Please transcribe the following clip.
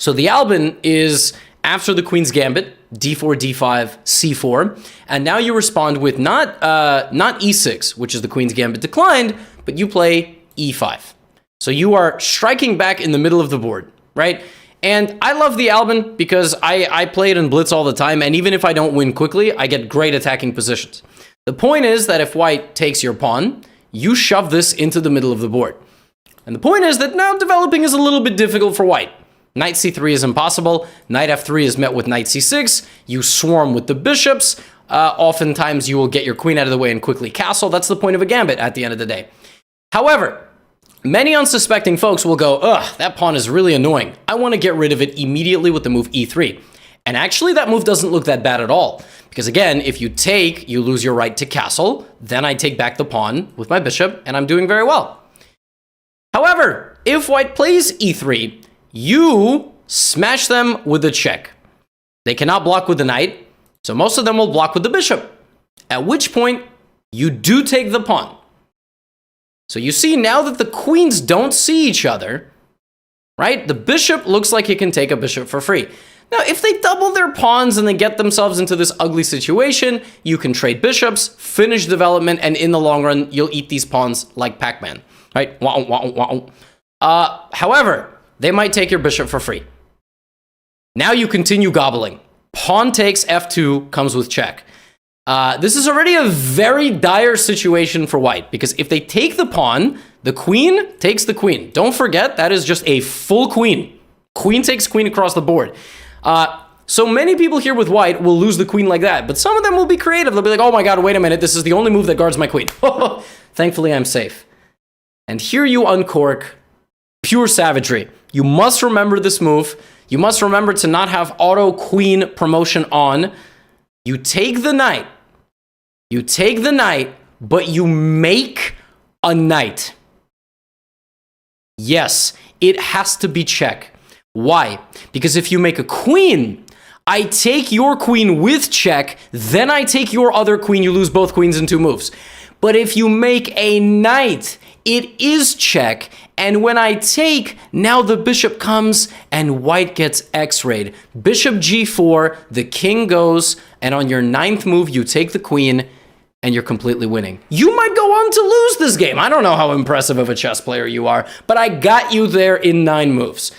So the Albin is after the Queen's Gambit, d4, d5, c4, and now you respond with not e6, which is the Queen's Gambit declined, but you play e5. So you are striking back in the middle of the board, right? And I love the Albin because I play it in Blitz all the time, and even if I don't win quickly, I get great attacking positions. The point is that if white takes your pawn, you shove this into the middle of the board. And the point is that now developing is a little bit difficult for white. Knight c3 is impossible. Knight f3 is met with knight c6. You swarm with the bishops. Oftentimes you will get your queen out of the way and quickly castle. That's the point of a gambit at the end of the day. However, many unsuspecting folks will go, ugh, that pawn is really annoying. I want to get rid of it immediately with the move e3. And actually that move doesn't look that bad at all. Because again, if you take, you lose your right to castle. Then I take back the pawn with my bishop, and I'm doing very well. However, if white plays e3, you smash them with a check. They cannot block with the knight, so most of them will block with the bishop. At which point, you do take the pawn. So you see now that the queens don't see each other, right? The bishop looks like he can take a bishop for free. Now, if they double their pawns and they get themselves into this ugly situation, you can trade bishops, finish development, and in the long run, you'll eat these pawns like Pac-Man, right? However, they might take your bishop for free. Now you continue gobbling. Pawn takes f2, comes with check. This is already a very dire situation for white, because if they take the pawn, the queen takes the queen. Don't forget, that is just a full queen. Queen takes queen across the board. So many people here with white will lose the queen like that, but some of them will be creative. They'll be like, oh my god, wait a minute, this is the only move that guards my queen. Thankfully, I'm safe. And here you uncork pure savagery. You must remember this move. You must remember to not have auto queen promotion on. You take the knight. You take the knight, but you make a knight. Yes, it has to be check. Why? Because if you make a queen, I take your queen with check, then I take your other queen, you lose both queens in 2 moves. But if you make a knight, it is check, and when I take, now the bishop comes and white gets x-rayed. Bishop g4, the king goes, and on your 9th move, you take the queen, and you're completely winning. You might go on to lose this game. I don't know how impressive of a chess player you are, but I got you there in 9 moves.